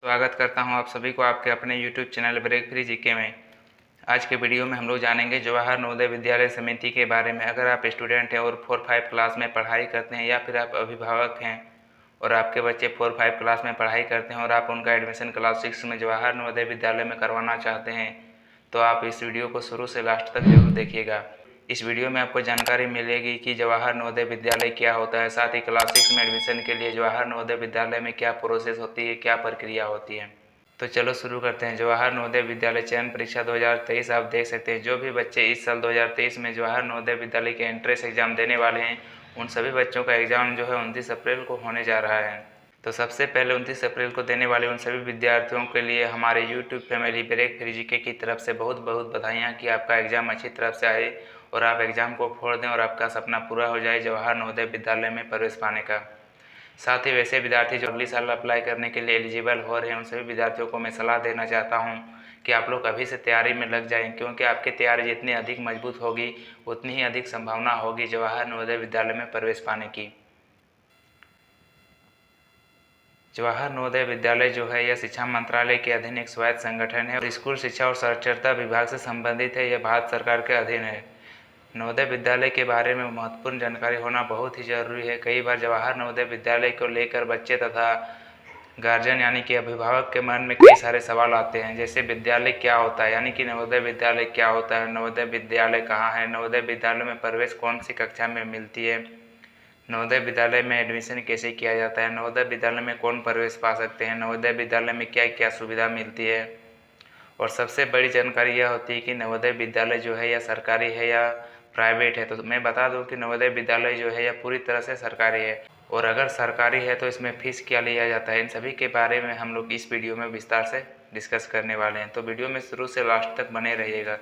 स्वागत करता हूं आप सभी को आपके अपने YouTube channel break free GK में। आज के वीडियो में हम लोग जानेंगे जवाहर नवोदय विद्यालय समिति के बारे में। अगर आप स्टूडेंट हैं और 4-5 क्लास में पढ़ाई करते हैं या फिर आप अभिभावक हैं और आपके बच्चे 4-5 क्लास में पढ़ाई करते हैं और आप उनका एडमिशन क्लास 6 में जवाहर नवोदय विद्यालय में करवाना चाहते हैं, तो आप इस वीडियो को शुरू से लास्ट तक जरूर देखिएगा। इस वीडियो में आपको जानकारी मिलेगी कि जवाहर नवोदय विद्यालय क्या होता है, साथ ही क्लास 6 में एडमिशन के लिए जवाहर नवोदय विद्यालय में क्या प्रोसेस होती है, क्या प्रक्रिया होती है। तो चलो शुरू करते हैं। जवाहर नवोदय विद्यालय चयन परीक्षा 2023 आप देख सकते हैं। जो भी बच्चे इस साल 2023 में जवाहर नवोदय विद्यालय के एंट्रेंस एग्जाम देने वाले हैं, उन सभी बच्चों का एग्जाम जो है 29 अप्रैल को होने जा रहा है। तो सबसे पहले 29 अप्रैल को देने वाले उन सभी विद्यार्थियों के लिए हमारे YouTube family break free GK की तरफ से बहुत बहुत बधाइयाँ कि आपका एग्ज़ाम अच्छी तरफ से आए और आप एग्ज़ाम को फोड़ दें और आपका सपना पूरा हो जाए जवाहर नवोदय विद्यालय में प्रवेश पाने का। साथ ही वैसे विद्यार्थी जो अगले साल अप्लाई करने के लिए एलिजिबल हो रहे हैं, उन सभी विद्यार्थियों को मैं सलाह देना चाहता हूं कि आप लोग अभी से तैयारी में लग जाएं, क्योंकि आपकी तैयारी जितनी अधिक मजबूत होगी उतनी ही अधिक संभावना होगी जवाहर नवोदय विद्यालय में प्रवेश पाने की। जवाहर नवोदय विद्यालय जो है यह शिक्षा मंत्रालय के अधीन एक स्वायत्त संगठन है और स्कूल शिक्षा और साक्षरता विभाग से संबंधित है। यह भारत सरकार के अधीन है। नवोदय विद्यालय के बारे में महत्वपूर्ण जानकारी होना बहुत ही जरूरी है। कई बार जवाहर नवोदय विद्यालय को लेकर बच्चे तथा गार्जियन यानी कि अभिभावक के मन में कई सारे सवाल आते हैं, जैसे विद्यालय क्या होता है, यानी कि नवोदय विद्यालय क्या होता है, नवोदय विद्यालय कहाँ है, नवोदय विद्यालय में प्रवेश कौन सी कक्षा में मिलती है, नवोदय विद्यालय में एडमिशन कैसे किया जाता है, नवोदय विद्यालय में कौन प्रवेश पा सकते हैं, नवोदय विद्यालय में क्या क्या सुविधा मिलती है। और सबसे बड़ी जानकारी यह होती है कि नवोदय विद्यालय जो है यह सरकारी है या प्राइवेट है। तो मैं बता दूं कि नवोदय विद्यालय जो है यह पूरी तरह से सरकारी है, और अगर सरकारी है तो इसमें फ़ीस क्या लिया जाता है, इन सभी के बारे में हम लोग इस वीडियो में विस्तार से डिस्कस करने वाले हैं। तो वीडियो में शुरू से लास्ट तक बने रहिएगा।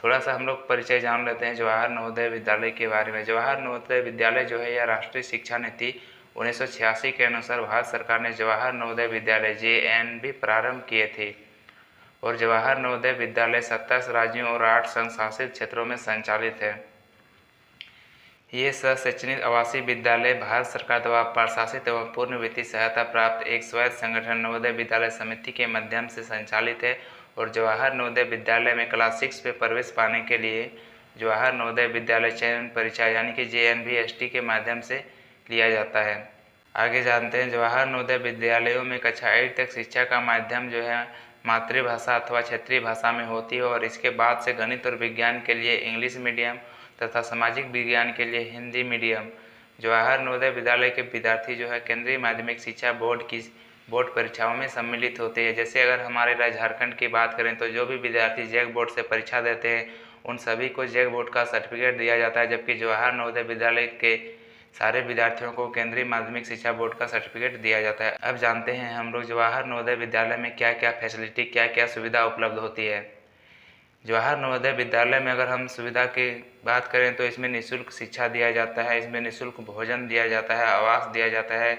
थोड़ा सा हम लोग परिचय जान लेते हैं जवाहर नवोदय विद्यालय के बारे में। जवाहर नवोदय विद्यालय जो है यह राष्ट्रीय शिक्षा नीति 1986 के अनुसार भारत सरकार ने जवाहर नवोदय विद्यालय JNV प्रारंभ किए थे, और जवाहर नवोदय विद्यालय 27 राज्यों और 8 संघ शासित क्षेत्रों में संचालित है। ये शैक्षणिक आवासीय विद्यालय भारत सरकार द्वारा प्रशासित एवं पूर्ण वित्तीय सहायता प्राप्त एक स्वायत्त संगठन नवोदय विद्यालय समिति के माध्यम से संचालित है। और जवाहर नवोदय विद्यालय में क्लास 6 में प्रवेश पाने के लिए जवाहर नवोदय विद्यालय चयन परीक्षा यानी कि JNV-ST के माध्यम से लिया जाता है। आगे जानते हैं जवाहर नवोदय विद्यालयों में कक्षा 8 तक शिक्षा का माध्यम जो है मातृभाषा अथवा क्षेत्रीय भाषा में होती है, और इसके बाद से गणित और विज्ञान के लिए इंग्लिश मीडियम तथा सामाजिक विज्ञान के लिए हिंदी मीडियम। जवाहर नवोदय विद्यालय के विद्यार्थी जो है केंद्रीय माध्यमिक शिक्षा बोर्ड की बोर्ड परीक्षाओं में सम्मिलित होते हैं। जैसे अगर हमारे राज्य झारखंड की बात करें तो जो भी विद्यार्थी जैक बोर्ड से परीक्षा देते हैं उन सभी को जैक बोर्ड का सर्टिफिकेट दिया जाता है, जबकि जवाहर नवोदय विद्यालय के सारे विद्यार्थियों को केंद्रीय माध्यमिक शिक्षा बोर्ड का सर्टिफिकेट दिया जाता है। अब जानते हैं हम लोग जवाहर नवोदय विद्यालय में क्या क्या फैसिलिटी, क्या क्या सुविधा उपलब्ध होती है। जवाहर नवोदय विद्यालय में अगर हम सुविधा की बात करें तो इसमें निःशुल्क शिक्षा दिया जाता है, इसमें निःशुल्क भोजन दिया जाता है, आवास दिया जाता है,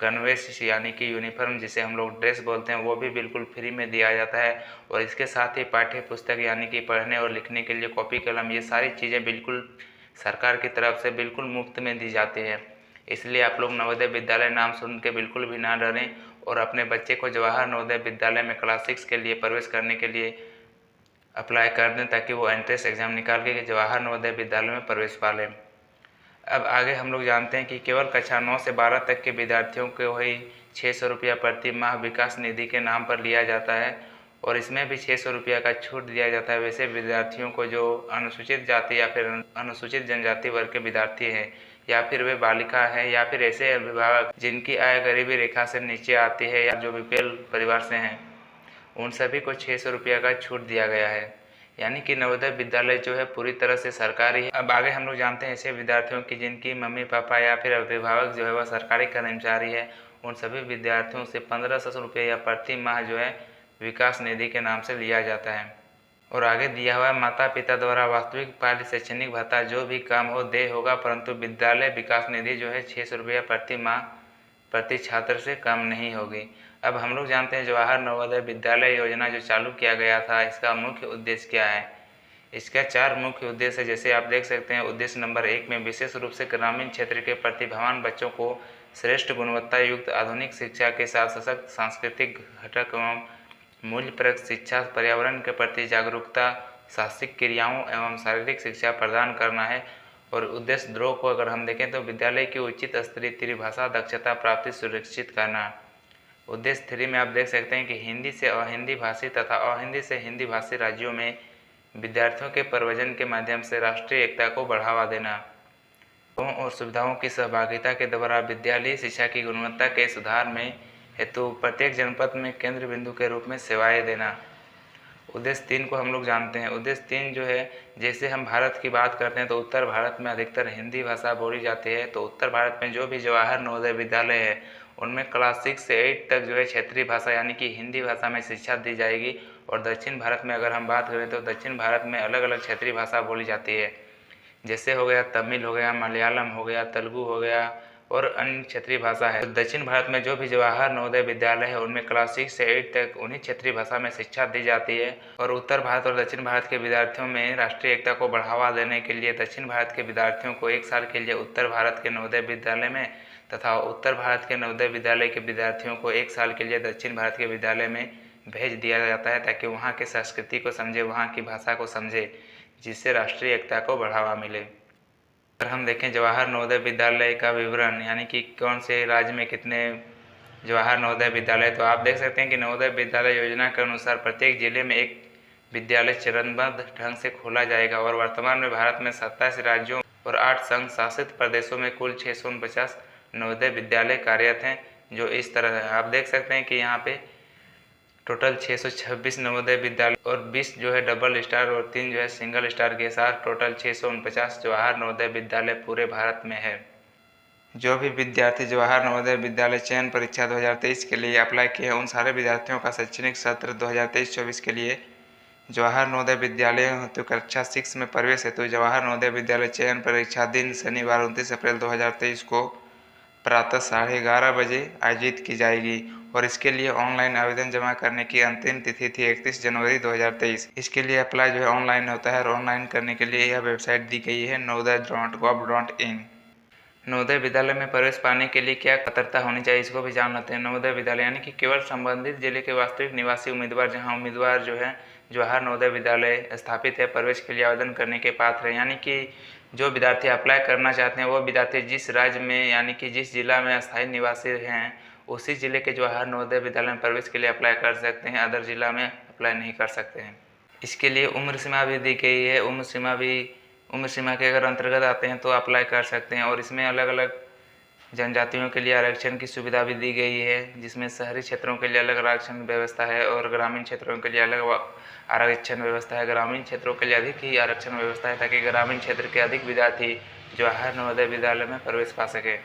गणवेश यानी कि यूनिफॉर्म जिसे हम लोग ड्रेस बोलते हैं वो भी बिल्कुल फ्री में दिया जाता है। और इसके साथ ही पाठ्य पुस्तक यानी कि पढ़ने और लिखने के लिए कॉपी कलम, ये सारी चीज़ें बिल्कुल सरकार की तरफ से बिल्कुल मुफ्त में दी जाती है। इसलिए आप लोग नवोदय विद्यालय नाम सुन के बिल्कुल भी ना डरें और अपने बच्चे को जवाहर नवोदय विद्यालय में क्लास 6 के लिए प्रवेश करने के लिए अप्लाई कर दें, ताकि वो एंट्रेंस एग्ज़ाम निकाल के जवाहर नवोदय विद्यालय में प्रवेश पा लें। अब आगे हम लोग जानते हैं कि केवल कक्षा 9 से 12 तक के विद्यार्थियों को ही 600 रुपया प्रति माह विकास निधि के नाम पर लिया जाता है, और इसमें भी 600 रुपया का छूट दिया जाता है वैसे विद्यार्थियों को जो अनुसूचित जाति या फिर अनुसूचित जनजाति वर्ग के विद्यार्थी हैं, या फिर वे बालिका हैं, या फिर ऐसे अभिभावक जिनकी आय गरीबी रेखा से नीचे आती है या जो BPL परिवार से हैं, उन सभी को 600 रुपया का छूट दिया गया है। यानी कि नवोदय विद्यालय जो है पूरी तरह से सरकारी है। अब आगे हम लोग जानते हैं ऐसे विद्यार्थियों की जिनकी मम्मी पापा या फिर अभिभावक जो है वह सरकारी कर्मचारी है, उन सभी विद्यार्थियों से 1500 रुपये या प्रति माह जो है विकास निधि के नाम से लिया जाता है। और आगे दिया हुआ माता पिता द्वारा वास्तविक पारित शैक्षणिक भत्ता जो भी कम हो दे होगा, परंतु विद्यालय विकास निधि जो है 600 रुपया प्रति माह प्रति छात्र से कम नहीं होगी। अब हम लोग जानते हैं जवाहर नवोदय विद्यालय योजना जो चालू किया गया था, इसका मुख्य उद्देश्य क्या है। इसका 4 मुख्य उद्देश्य है, जैसे आप देख सकते हैं। उद्देश्य नंबर 1 में विशेष रूप से ग्रामीण क्षेत्र के प्रतिभावान बच्चों को श्रेष्ठ गुणवत्ता युक्त आधुनिक शिक्षा के साथ सशक्त सांस्कृतिक घटक एवं मूल्यप्रद शिक्षा, पर्यावरण के प्रति जागरूकता, साहसिक क्रियाओं एवं शारीरिक शिक्षा प्रदान करना है। और उद्देश्य द्रोह को अगर हम देखें तो विद्यालय की उचित स्तरीय त्रिभाषा दक्षता प्राप्ति सुनिश्चित करना। उद्देश्य 3 में आप देख सकते हैं कि हिंदी से अहिंदी भाषी तथा अहिंदी से हिंदी भाषी राज्यों में विद्यार्थियों के प्रवचन के माध्यम से राष्ट्रीय एकता को बढ़ावा देना और सुविधाओं की सहभागिता के द्वारा विद्यालयी शिक्षा की गुणवत्ता के सुधार में हेतु प्रत्येक जनपद में केंद्र बिंदु के रूप में सेवाएं देना। उद्देश्य 3 को हम लोग जानते हैं। उद्देश्य 3 जो है, जैसे हम भारत की बात करते हैं तो उत्तर भारत में अधिकतर हिंदी भाषा बोली जाती है। तो उत्तर भारत में जो भी जवाहर नवोदय विद्यालय है उनमें क्लास 6 से 8 तक जो है क्षेत्रीय भाषा यानी कि हिंदी भाषा में शिक्षा दी जाएगी। और दक्षिण भारत में अगर हम बात करें तो दक्षिण भारत में अलग अलग क्षेत्रीय भाषा बोली जाती है, जैसे हो गया तमिल हो गया, मलयालम हो गया, तेलुगु हो गया और अन्य क्षेत्रीय भाषा है। तो दक्षिण भारत में जो भी जवाहर नवोदय विद्यालय है उनमें क्लास 6 से 8 तक उन्हीं क्षेत्रीय भाषा में शिक्षा दी जाती है। और उत्तर भारत और दक्षिण भारत के विद्यार्थियों में राष्ट्रीय एकता को बढ़ावा देने के लिए दक्षिण भारत के विद्यार्थियों को 1 साल के लिए उत्तर भारत के नवोदय विद्यालय में तथा उत्तर भारत के नवोदय विद्यालय के विद्यार्थियों को 1 साल के लिए दक्षिण भारत के विद्यालय में भेज दिया जाता है, ताकि वहाँ की संस्कृति को समझे, वहाँ की भाषा को समझे, जिससे राष्ट्रीय एकता को बढ़ावा मिले। अगर हम देखें जवाहर नवोदय विद्यालय का विवरण यानी कि कौन से राज्य में कितने जवाहर नवोदय विद्यालय, तो आप देख सकते हैं कि नवोदय विद्यालय योजना के अनुसार प्रत्येक जिले में एक विद्यालय चरणबद्ध ढंग से खोला जाएगा। और वर्तमान में भारत में 27 राज्यों और 8 संघ शासित प्रदेशों में कुल 649 नवोदय विद्यालय कार्यरत हैं, जो इस तरह है। आप देख सकते हैं कि यहाँ पे टोटल 626 नवोदय विद्यालय और 20 जो है डबल स्टार और 3 जो है सिंगल स्टार के साथ टोटल 649 जवाहर नवोदय विद्यालय पूरे भारत में है। जो भी विद्यार्थी जवाहर नवोदय विद्यालय चयन परीक्षा 2023 के लिए अप्लाई किए हैं उन सारे विद्यार्थियों का शैक्षणिक सत्र 2023-24 के लिए जवाहर नवोदय विद्यालय हेतु कक्षा 6 में प्रवेश हेतु जवाहर नवोदय विद्यालय चयन परीक्षा दिन शनिवार 29 अप्रैल 2023 को प्रातः 11:30 बजे आयोजित की जाएगी। और इसके लिए ऑनलाइन आवेदन जमा करने की अंतिम तिथि थी 31 जनवरी 2023। इसके लिए अप्लाई जो है ऑनलाइन होता है और ऑनलाइन करने के लिए यह वेबसाइट दी गई है navodaya.gov.in। नवोदय विद्यालय में प्रवेश पाने के लिए क्या पात्रता होनी चाहिए, इसको भी जान लेते हैं। नवोदय विद्यालय यानी कि केवल संबंधित जिले के वास्तविक निवासी उम्मीदवार, जहां उम्मीदवार जो है जवाहर नवोदय विद्यालय स्थापित है, प्रवेश के लिए आवेदन करने के पात्र हैं। यानी कि जो विद्यार्थी अप्लाई करना चाहते हैं वो विद्यार्थी जिस राज्य में यानी कि जिस जिला में अस्थायी निवासी हैं उसी जिले के जवाहर नवोदय विद्यालय में प्रवेश के लिए अप्लाई कर सकते हैं, अदर जिला में अप्लाई नहीं कर सकते हैं। इसके लिए उम्र सीमा भी दी गई है। उम्र सीमा के अगर अंतर्गत आते हैं तो अप्लाई कर सकते हैं। और इसमें अलग अलग जनजातियों के लिए आरक्षण की सुविधा भी दी गई है, जिसमें शहरी क्षेत्रों के लिए अलग आरक्षण व्यवस्था है और ग्रामीण क्षेत्रों के लिए अलग आरक्षण व्यवस्था है। ग्रामीण क्षेत्रों के लिए अधिक ही आरक्षण व्यवस्था है, ताकि ग्रामीण क्षेत्र के अधिक विद्यार्थी जवाहर नवोदय विद्यालय में प्रवेश पा सके।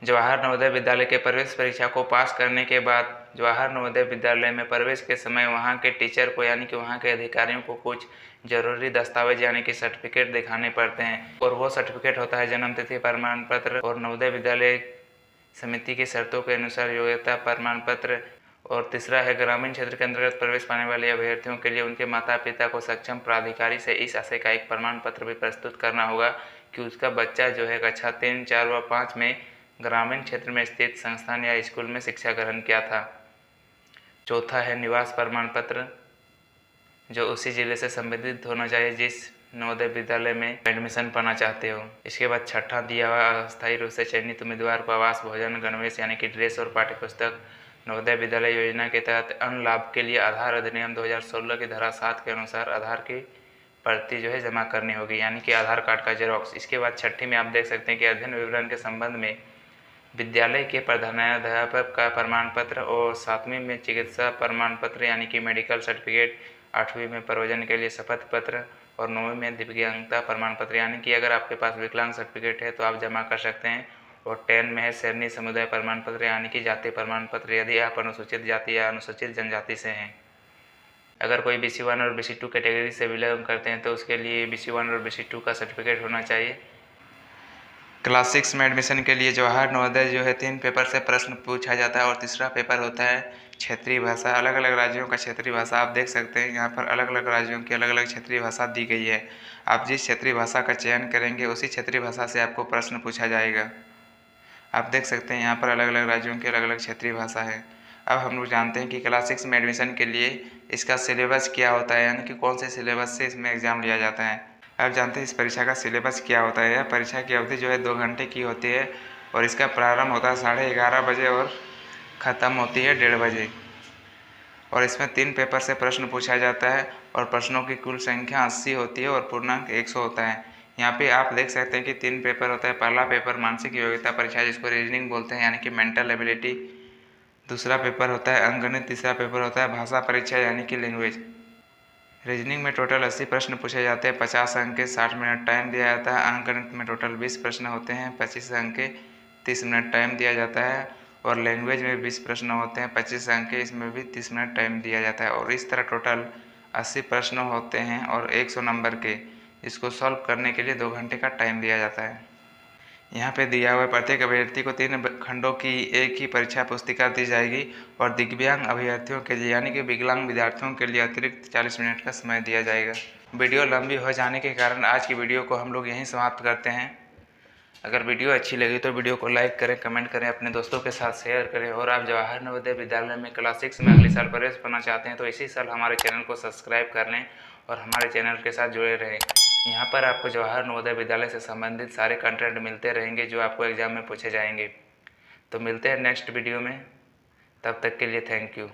जवाहर नवोदय विद्यालय के प्रवेश परीक्षा को पास करने के बाद जवाहर नवोदय विद्यालय में प्रवेश के समय वहाँ के टीचर को यानी कि वहाँ के अधिकारियों को कुछ जरूरी दस्तावेज यानी कि सर्टिफिकेट दिखाने पड़ते हैं। और वो सर्टिफिकेट होता है जन्म तिथि प्रमाण पत्र और नवोदय विद्यालय समिति की शर्तों के अनुसार योग्यता प्रमाण पत्र। और तीसरा है ग्रामीण क्षेत्र के अंतर्गत प्रवेश पाने वाले अभ्यर्थियों के लिए उनके माता पिता को सक्षम प्राधिकारी से इस आशय का एक प्रमाण पत्र भी प्रस्तुत करना होगा कि उसका बच्चा जो है कक्षा 3, 4 व 5 में ग्रामीण क्षेत्र में स्थित संस्थान या स्कूल में शिक्षा ग्रहण किया था। चौथा है निवास प्रमाण पत्र, जो उसी जिले से संबंधित होना चाहिए जिस नवोदय विद्यालय में एडमिशन पाना चाहते हो। इसके बाद छठा दिया हुआ अस्थायी रूप से चयनित उम्मीदवार को आवास, भोजन, गणवेश यानी कि ड्रेस और पाठ्यपुस्तक। नवोदय विद्यालय योजना के तहत अन्य लाभ के लिए आधार अधिनियम 2016 की धारा 7 के अनुसार आधार की प्रति जो है जमा करनी होगी, यानी कि आधार कार्ड का जेरॉक्स। इसके बाद छठी में आप देख सकते हैं कि अध्ययन विवरण के संबंध में विद्यालय के प्रधानाध्यापक का प्रमाण पत्र और 7वीं में चिकित्सा प्रमाण पत्र यानी कि मेडिकल सर्टिफिकेट, 8वीं में प्रवचन के लिए शपथ पत्र और 9वीं में दिव्यांगता प्रमाण पत्र यानी कि अगर आपके पास विकलांग सर्टिफिकेट है तो आप जमा कर सकते हैं। और 10 में है शहरी समुदाय प्रमाण पत्र यानी कि जाति प्रमाण पत्र, यदि आप अनुसूचित जाति या अनुसूचित जनजाति से हैं। अगर कोई BC1 और BC2 कैटेगरी से बिलोंग करते हैं तो उसके लिए BC1 और BC2 का सर्टिफिकेट होना चाहिए। क्लास 6 में एडमिशन के लिए जवाहर नवोदय जो है 3 पेपर से प्रश्न पूछा जाता है और तीसरा पेपर होता है क्षेत्रीय भाषा। अलग अलग राज्यों का क्षेत्रीय भाषा आप देख सकते हैं, यहाँ पर अलग अलग राज्यों की अलग अलग क्षेत्रीय भाषा दी गई है। आप जिस क्षेत्रीय भाषा का चयन करेंगे उसी क्षेत्रीय भाषा से आपको प्रश्न पूछा जाएगा। आप देख सकते हैं यहाँ पर अलग अलग राज्यों की अलग अलग क्षेत्रीय भाषा है। अब हम लोग जानते हैं कि क्लास 6 में एडमिशन के लिए इसका सिलेबस क्या होता है, यानी कि कौन से सिलेबस से इसमें एग्ज़ाम लिया जाता है। अब जानते हैं इस परीक्षा का सिलेबस क्या होता है। यह परीक्षा की अवधि जो है 2 घंटे की होती है और इसका प्रारंभ होता है 11:30 बजे और ख़त्म होती है 1:30 बजे। और इसमें 3 पेपर से प्रश्न पूछा जाता है और प्रश्नों की कुल संख्या 80 होती है और पूर्णांक 100 होता है। यहाँ पे आप देख सकते हैं कि 3 पेपर होता है। पहला पेपर मानसिक योग्यता परीक्षा जिसको रीजनिंग बोलते हैं, यानी कि मेंटल एबिलिटी। दूसरा पेपर होता है अंकगणित। तीसरा पेपर होता है भाषा परीक्षा यानी कि लैंग्वेज। रीजनिंग में टोटल 80 प्रश्न पूछे जाते हैं, 50 अंक के, 60 मिनट टाइम दिया जाता है। अंकगणित में टोटल 20 प्रश्न होते हैं, 25 अंक के, 30 मिनट टाइम दिया जाता है। और लैंग्वेज में 20 प्रश्न होते हैं, 25 अंक के, इसमें भी 30 मिनट टाइम दिया जाता है। और इस तरह टोटल 80 प्रश्न होते हैं और 100 नंबर के। इसको सॉल्व करने के लिए 2 घंटे का टाइम दिया जाता है। यहाँ पे दिया हुआ प्रत्येक अभ्यर्थी को 3 खंडों की एक ही परीक्षा पुस्तिका दी जाएगी और दिव्यांग अभ्यर्थियों के लिए यानी कि विकलांग विद्यार्थियों के लिए अतिरिक्त 40 मिनट का समय दिया जाएगा। वीडियो लंबी हो जाने के कारण आज की वीडियो को हम लोग यहीं समाप्त करते हैं। अगर वीडियो अच्छी लगी तो वीडियो को लाइक करें, कमेंट करें, अपने दोस्तों के साथ शेयर करें। और आप जवाहर नवोदय विद्यालय में क्लास 6 में अगले साल प्रवेश करना चाहते हैं तो इसी साल हमारे चैनल को सब्सक्राइब कर लें और हमारे चैनल के साथ जुड़े रहें। यहाँ पर आपको जवाहर नवोदय विद्यालय से संबंधित सारे कंटेंट मिलते रहेंगे जो आपको एग्ज़ाम में पूछे जाएंगे। तो मिलते हैं नेक्स्ट वीडियो में, तब तक के लिए थैंक यू।